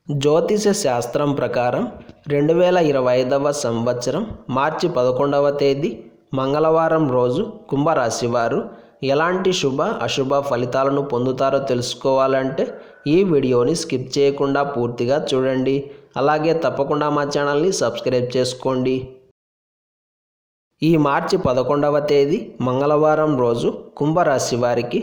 జ్యోతిష శాస్త్రం ప్రకారం 2025వ సంవత్సరం మార్చి 11వ తేదీ మంగళవారం రోజు కుంభరాశి వారు ఎలాంటి శుభ అశుభ ఫలితాలను పొందుతారో తెలుసుకోవాలంటే ఈ వీడియోని స్కిప్ చేయకుండా పూర్తిగా చూడండి. అలాగే తప్పకుండా మా ఛానల్ని సబ్స్క్రైబ్ చేసుకోండి. ఈ మార్చి 11వ తేదీ మంగళవారం రోజు కుంభరాశి వారికి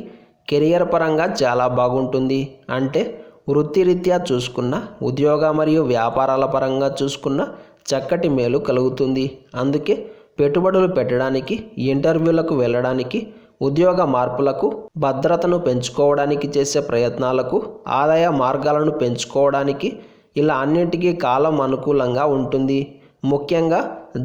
కెరియర్ పరంగా చాలా బాగుంటుంది. అంటే వృత్తిరీత్యా చూసుకున్న, ఉద్యోగ మరియు వ్యాపారాల పరంగా చూసుకున్న చక్కటి మేలు కలుగుతుంది. అందుకే పెట్టుబడులు పెట్టడానికి, ఇంటర్వ్యూలకు వెళ్ళడానికి, ఉద్యోగ మార్పులకు, భద్రతను పెంచుకోవడానికి చేసే ప్రయత్నాలకు, ఆదాయ మార్గాలను పెంచుకోవడానికి ఇలా అన్నింటికీ కాలం అనుకూలంగా ఉంటుంది. ముఖ్యంగా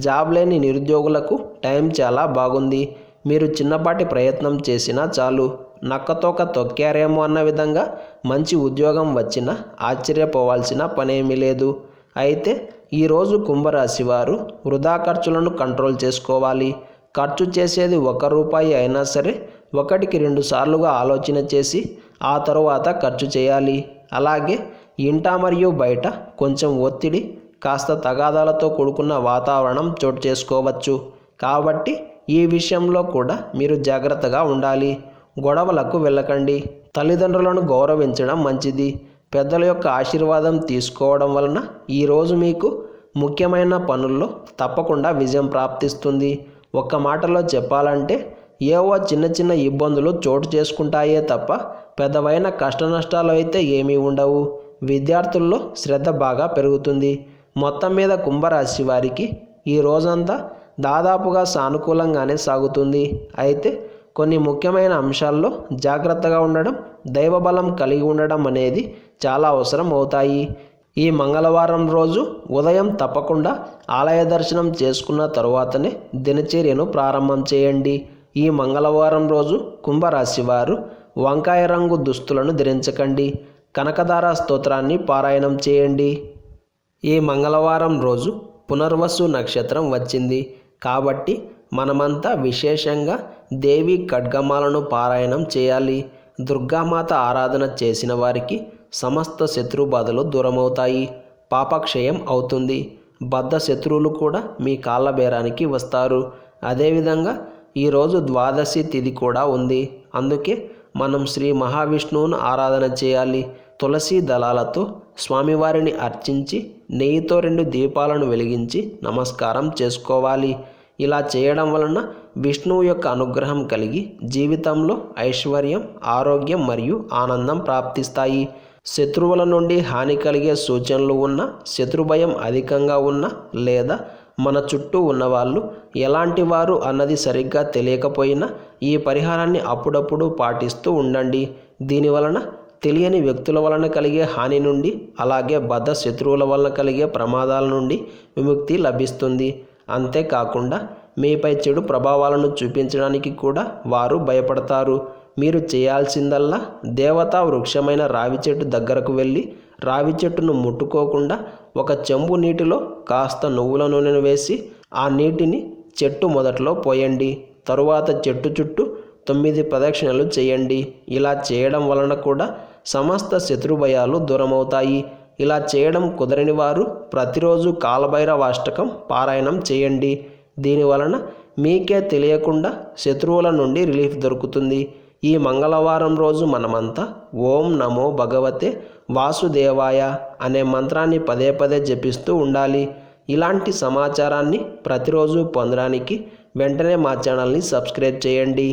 జాబ్ లేని నిరుద్యోగులకు టైం చాలా బాగుంది. మీరు చిన్నపాటి ప్రయత్నం చేసినా చాలు, నక్కతోక తొక్కారేమో అన్న విధంగా మంచి ఉద్యోగం వచ్చినా ఆశ్చర్యపోవాల్సిన పనేమీ లేదు. అయితే ఈరోజు కుంభరాశి వారు వృధా ఖర్చులను కంట్రోల్ చేసుకోవాలి. ఖర్చు చేసేది ₹1 అయినా సరే 1కి 2 సార్లుగా ఆలోచన చేసి ఆ తరువాత ఖర్చు చేయాలి. అలాగే ఇంట మరియు బయట కొంచెం ఒత్తిడి, కాస్త తగాదాలతో కూడుకున్న వాతావరణం చోటు చేసుకోవచ్చు. కాబట్టి ఈ విషయంలో కూడా మీరు జాగ్రత్తగా ఉండాలి. గొడవలకు వెళ్ళకండి. తల్లిదండ్రులను గౌరవించడం మంచిది. పెద్దల యొక్క ఆశీర్వాదం తీసుకోవడం వలన ఈరోజు మీకు ముఖ్యమైన పనుల్లో తప్పకుండా విజయం ప్రాప్తిస్తుంది. ఒక్క మాటలో చెప్పాలంటే ఏవో చిన్న చిన్న ఇబ్బందులు చోటు చేసుకుంటాయే తప్ప పెద్దవైన కష్టనష్టాలు అయితే ఏమీ ఉండవు. విద్యార్థుల్లో శ్రద్ధ బాగా పెరుగుతుంది. మొత్తం మీద కుంభరాశి వారికి ఈ రోజంతా దాదాపుగా సానుకూలంగానే సాగుతుంది. అయితే కొన్ని ముఖ్యమైన అంశాల్లో జాగ్రత్తగా ఉండడం, దైవబలం కలిగి ఉండడం అనేది చాలా అవసరం అవుతాయి. ఈ మంగళవారం రోజు ఉదయం తప్పకుండా ఆలయ దర్శనం చేసుకున్న తరువాతనే దినచర్యను ప్రారంభం చేయండి. ఈ మంగళవారం రోజు కుంభరాశి వారు వంకాయ రంగు దుస్తులను ధరించకండి. కనకదార స్తోత్రాన్ని పారాయణం చేయండి. ఈ మంగళవారం రోజు పునర్వసు నక్షత్రం వచ్చింది కాబట్టి మనమంతా విశేషంగా దేవి ఖడ్గమాలను పారాయణం చేయాలి. దుర్గామాత ఆరాధన చేసిన వారికి సమస్త శత్రుబాధలు దూరమవుతాయి. పాపక్షయం అవుతుంది. బద్ధ శత్రువులు కూడా మీ కాళ్ళ బేరానికి వస్తారు. అదేవిధంగా ఈరోజు ద్వాదశి తిథి కూడా ఉంది. అందుకే మనం శ్రీ మహావిష్ణువును ఆరాధన చేయాలి. తులసి దళాలతో స్వామివారిని అర్చించి నెయ్యితో 2 దీపాలను వెలిగించి నమస్కారం చేసుకోవాలి. ఇలా చేయడం వలన విష్ణువు యొక్క అనుగ్రహం కలిగి జీవితంలో ఐశ్వర్యం, ఆరోగ్యం మరియు ఆనందం ప్రాప్తిస్తాయి. శత్రువుల నుండి హాని కలిగే సూచనలు ఉన్న, శత్రుభయం అధికంగా ఉన్న, లేదా మన చుట్టూ ఉన్నవాళ్ళు ఎలాంటి వారు అన్నది సరిగ్గా తెలియకపోయినా ఈ పరిహారాన్ని అప్పుడప్పుడు పాటిస్తూ ఉండండి. దీనివలన తెలియని వ్యక్తుల వలన కలిగే హాని నుండి, అలాగే బద్ధ శత్రువుల వలన కలిగే ప్రమాదాల నుండి విముక్తి లభిస్తుంది. అంతేకాకుండా మీపై చెడు ప్రభావాలను చూపించడానికి కూడా వారు భయపడతారు. మీరు చేయాల్సిందల్లా దేవతా వృక్షమైన రావి చెట్టు దగ్గరకు వెళ్ళి రావి చెట్టును ముట్టుకోకుండా ఒక చెంబు నీటిలో కాస్త నువ్వుల నూనెను వేసి ఆ నీటిని చెట్టు మొదట్లో పోయండి. తరువాత చెట్టు చుట్టూ 9 ప్రదక్షిణలు చేయండి. ఇలా చేయడం వలన కూడా సమస్త శత్రుభయాలు దూరమవుతాయి. ఇలా చేయడం కుదరని వారు ప్రతిరోజు కాలభైరవాష్టకం పారాయణం చేయండి. దీనివలన మీకే తెలియకుండా శత్రువుల నుండి రిలీఫ్ దొరుకుతుంది. ఈ మంగళవారం రోజు మనమంతా ఓం నమో భగవతే వాసుదేవాయ అనే మంత్రాన్ని పదే పదే జపిస్తూ ఉండాలి. ఇలాంటి సమాచారాన్ని ప్రతిరోజు పొందడానికి వెంటనే మా ఛానల్ని సబ్స్క్రైబ్ చేయండి.